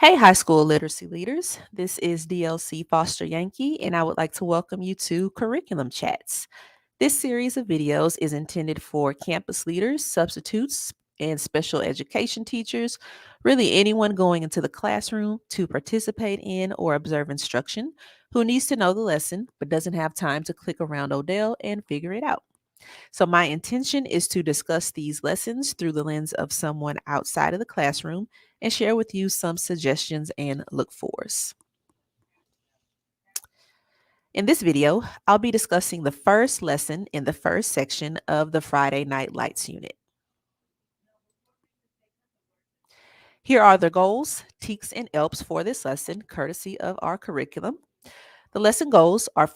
Hey, high school literacy leaders. This is DLC Foster Yankee, and I would like to welcome you to Curriculum Chats. This series of videos is intended for campus leaders, substitutes, and special education teachers, really anyone going into the classroom to participate in or observe instruction who needs to know the lesson but doesn't have time to click around Odell and figure it out. So, my intention is to discuss these lessons through the lens of someone outside of the classroom and share with you some suggestions and look fors. In this video, I'll be discussing the first lesson in the first section of the Friday Night Lights unit. Here are the goals, TEKS, and ELPs for this lesson, courtesy of our curriculum. The lesson goals are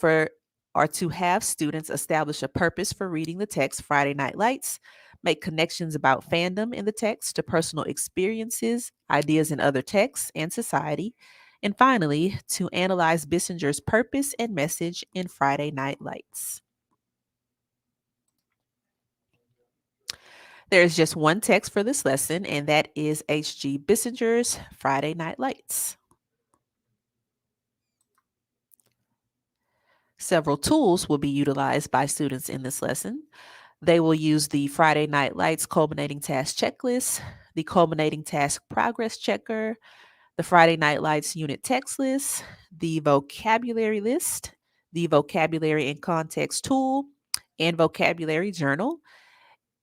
to have students establish a purpose for reading the text Friday Night Lights, make connections about fandom in the text to personal experiences, ideas in other texts and society, and finally, to analyze Bissinger's purpose and message in Friday Night Lights. There is just one text for this lesson, and that is H.G. Bissinger's Friday Night Lights. Several tools will be utilized by students in this lesson. They will use the Friday Night Lights culminating task checklist, the culminating task progress checker, the Friday Night Lights unit text list, the vocabulary list, the vocabulary and context tool, and vocabulary journal,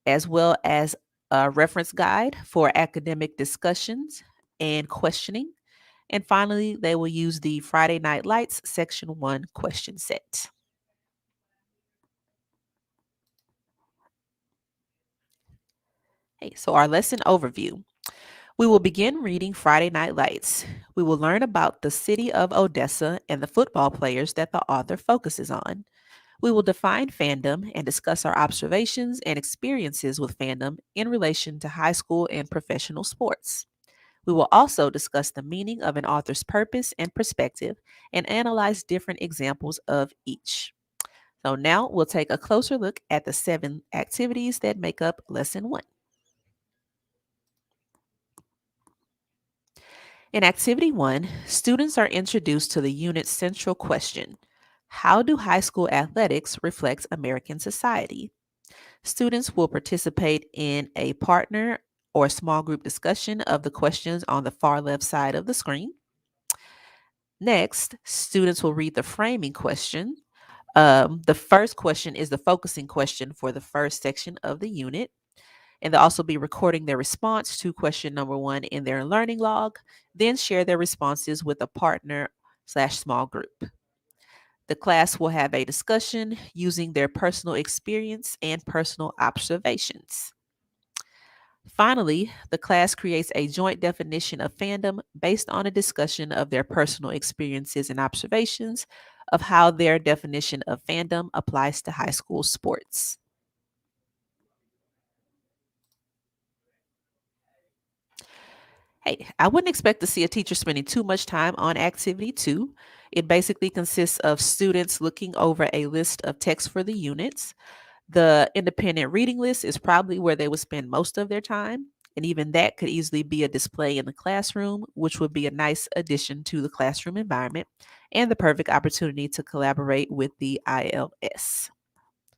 as well as a reference guide for academic discussions and questioning. And finally, they will use the Friday Night Lights Section 1 question set. Hey, so our lesson overview. We will begin reading Friday Night Lights. We will learn about the city of Odessa and the football players that the author focuses on. We will define fandom and discuss our observations and experiences with fandom in relation to high school and professional sports. We will also discuss the meaning of an author's purpose and perspective and analyze different examples of each. So now we'll take a closer look at the 7 activities that make up Lesson 1. In Activity 1, students are introduced to the unit's central question: how do high school athletics reflect American society? Students will participate in a partner or small group discussion of the questions on the far left side of the screen. Next, students will read the framing question. The first question is the focusing question for the first section of the unit. And they'll also be recording their response to question number 1 in their learning log, then share their responses with a partner/small group. The class will have a discussion using their personal experience and personal observations. Finally, the class creates a joint definition of fandom based on a discussion of their personal experiences and observations of how their definition of fandom applies to high school sports. Hey, I wouldn't expect to see a teacher spending too much time on Activity 2. It basically consists of students looking over a list of texts for the units. The independent reading list is probably where they would spend most of their time. And even that could easily be a display in the classroom, which would be a nice addition to the classroom environment and the perfect opportunity to collaborate with the ILS.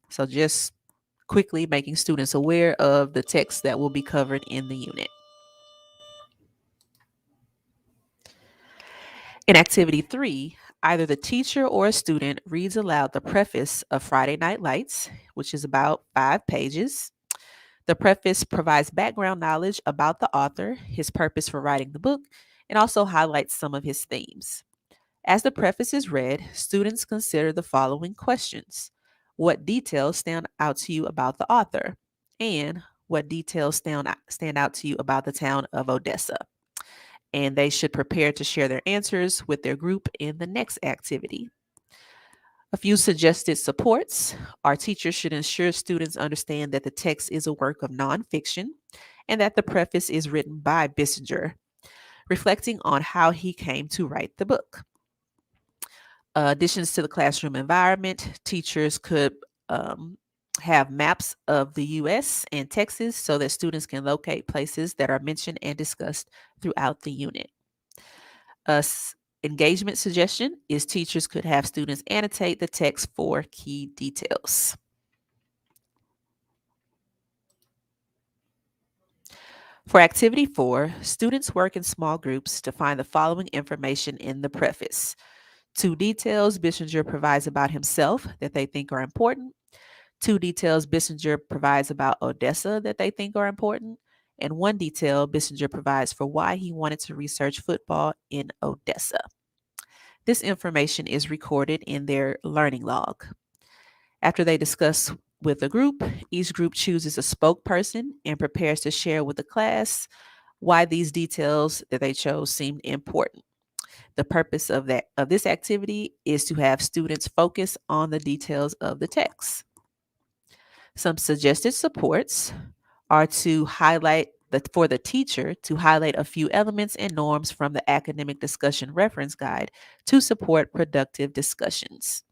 So, just quickly making students aware of the text that will be covered in the unit. In Activity 3, either the teacher or a student reads aloud the preface of Friday Night Lights, which is about 5 pages. The preface provides background knowledge about the author, his purpose for writing the book, and also highlights some of his themes. As the preface is read, students consider the following questions: what details stand out to you about the author? And what details stand out to you about the town of Odessa? And they should prepare to share their answers with their group in the next activity. A few suggested supports: our teachers should ensure students understand that the text is a work of nonfiction and that the preface is written by Bissinger, reflecting on how he came to write the book. Additions to the classroom environment: teachers could have maps of the US and Texas so that students can locate places that are mentioned and discussed throughout the unit. Engagement suggestion is teachers could have students annotate the text for key details. For activity 4, students work in small groups to find the following information in the preface. 2 details Bissinger provides about himself that they think are important. 2 details Bissinger provides about Odessa that they think are important. And 1 detail Bissinger provides for why he wanted to research football in Odessa. This information is recorded in their learning log. After they discuss with a group, each group chooses a spokesperson and prepares to share with the class why these details that they chose seemed important. The purpose of this activity is to have students focus on the details of the text. Some suggested supports are to highlight for the teacher to highlight a few elements and norms from the academic discussion reference guide to support productive discussions.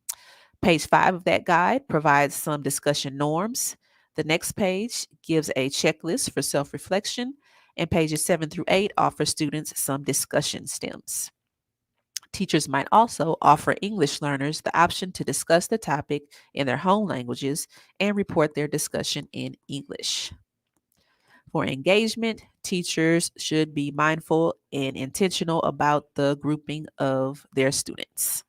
Page 5 of that guide provides some discussion norms. The next page gives a checklist for self reflection, and pages 7 through 8 offer students some discussion stems. Teachers might also offer English learners the option to discuss the topic in their home languages and report their discussion in English. For engagement, teachers should be mindful and intentional about the grouping of their students.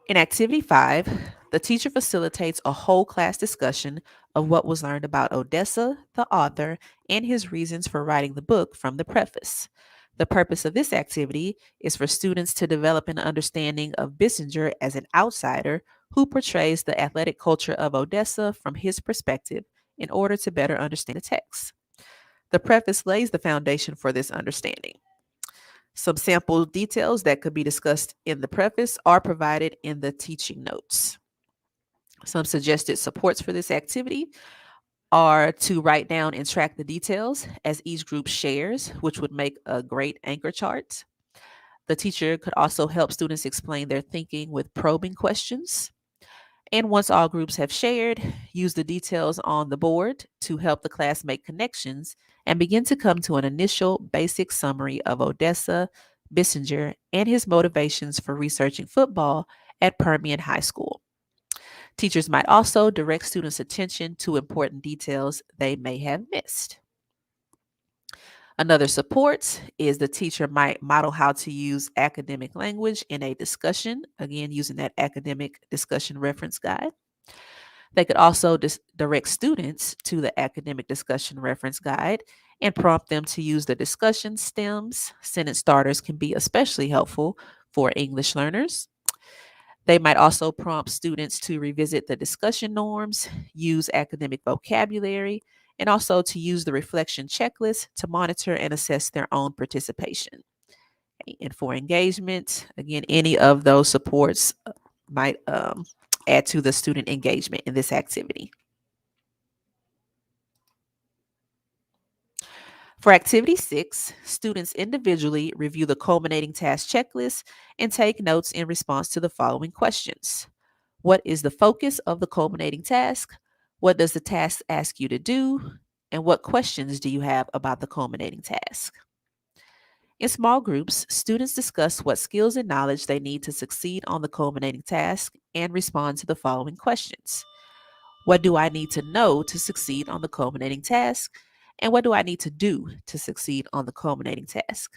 In Activity 5, the teacher facilitates a whole class discussion of what was learned about Odessa, the author, and his reasons for writing the book from the preface. The purpose of this activity is for students to develop an understanding of Bissinger as an outsider who portrays the athletic culture of Odessa from his perspective in order to better understand the text. The preface lays the foundation for this understanding. Some sample details that could be discussed in the preface are provided in the teaching notes. Some suggested supports for this activity are to write down and track the details as each group shares, which would make a great anchor chart. The teacher could also help students explain their thinking with probing questions. And once all groups have shared, use the details on the board to help the class make connections and begin to come to an initial basic summary of Odessa, Bissinger, and his motivations for researching football at Permian High School. Teachers might also direct students' attention to important details they may have missed. Another support is the teacher might model how to use academic language in a discussion, again, using that academic discussion reference guide. They could also direct students to the academic discussion reference guide and prompt them to use the discussion stems. Sentence starters can be especially helpful for English learners. They might also prompt students to revisit the discussion norms, use academic vocabulary, and also to use the reflection checklist to monitor and assess their own participation. And for engagement, again, any of those supports might add to the student engagement in this activity. For activity 6, students individually review the culminating task checklist and take notes in response to the following questions. What is the focus of the culminating task? What does the task ask you to do? And what questions do you have about the culminating task? In small groups, students discuss what skills and knowledge they need to succeed on the culminating task and respond to the following questions. What do I need to know to succeed on the culminating task? And what do I need to do to succeed on the culminating task?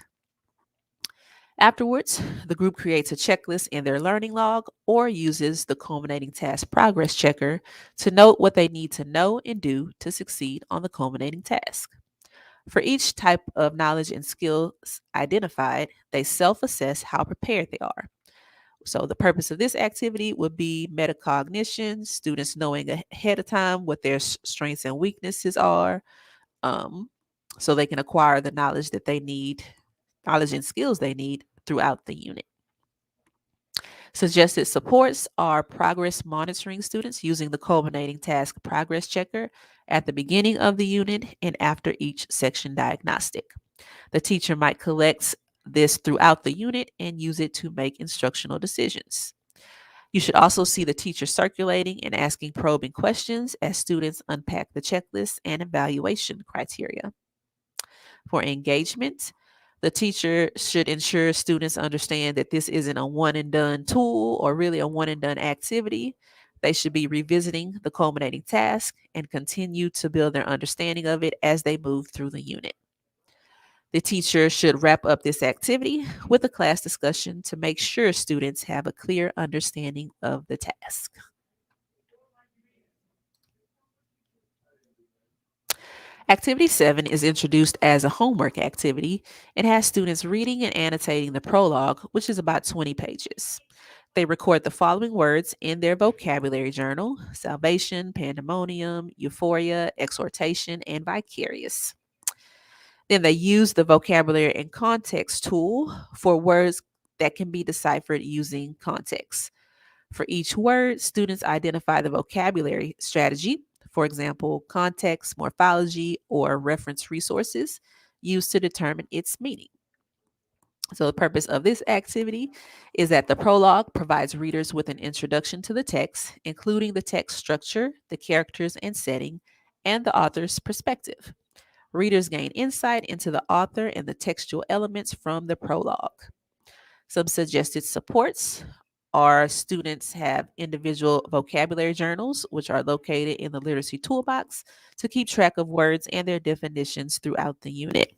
Afterwards, the group creates a checklist in their learning log or uses the culminating task progress checker to note what they need to know and do to succeed on the culminating task. For each type of knowledge and skills identified, they self assess how prepared they are. So, the purpose of this activity would be metacognition, students knowing ahead of time what their strengths and weaknesses are, um, so they can acquire the knowledge that they need, knowledge and skills they need throughout the unit. Suggested supports are progress monitoring students using the culminating task progress checker at the beginning of the unit and after each section diagnostic. The teacher might collect this throughout the unit and use it to make instructional decisions. You should also see the teacher circulating and asking probing questions as students unpack the checklist and evaluation criteria. For engagement, the teacher should ensure students understand that this isn't a one and done tool or really a one and done activity. They should be revisiting the culminating task and continue to build their understanding of it as they move through the unit. The teacher should wrap up this activity with a class discussion to make sure students have a clear understanding of the task. Activity 7 is introduced as a homework activity and has students reading and annotating the prologue, which is about 20 pages. They record the following words in their vocabulary journal: salvation, pandemonium, euphoria, exhortation, and vicarious. Then they use the vocabulary and context tool for words that can be deciphered using context. For each word, students identify the vocabulary strategy, for example, context, morphology, or reference resources used to determine its meaning. So, the purpose of this activity is that the prologue provides readers with an introduction to the text, including the text structure, the characters and setting, and the author's perspective. Readers gain insight into the author and the textual elements from the prologue. Some suggested supports are students have individual vocabulary journals, which are located in the literacy toolbox to keep track of words and their definitions throughout the unit.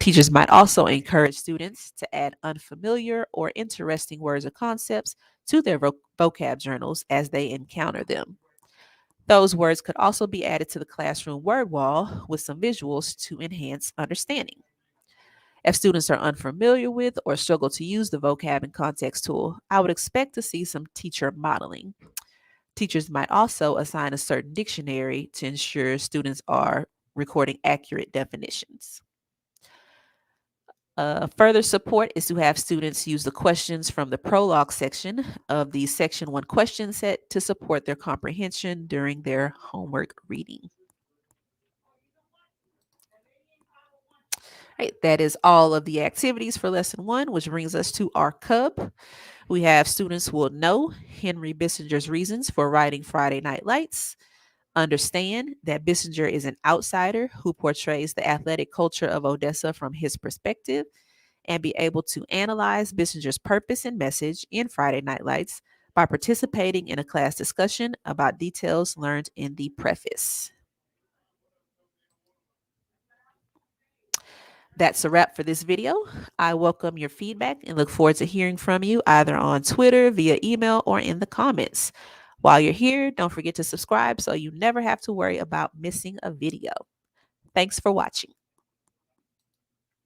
Teachers might also encourage students to add unfamiliar or interesting words or concepts to their vocab journals as they encounter them. Those words could also be added to the classroom word wall with some visuals to enhance understanding. If students are unfamiliar with or struggle to use the vocab and context tool, I would expect to see some teacher modeling. Teachers might also assign a certain dictionary to ensure students are recording accurate definitions. Further support is to have students use the questions from the prologue section of the Section 1 question set to support their comprehension during their homework reading. Right, that is all of the activities for Lesson 1, which brings us to our cub. We have students will know Henry Bissinger's reasons for writing Friday Night Lights, understand that Bissinger is an outsider who portrays the athletic culture of Odessa from his perspective, and be able to analyze Bissinger's purpose and message in Friday Night Lights by participating in a class discussion about details learned in the preface. That's a wrap for this video. I welcome your feedback and look forward to hearing from you either on Twitter, via email, or in the comments. While you're here, don't forget to subscribe so you never have to worry about missing a video. Thanks for watching.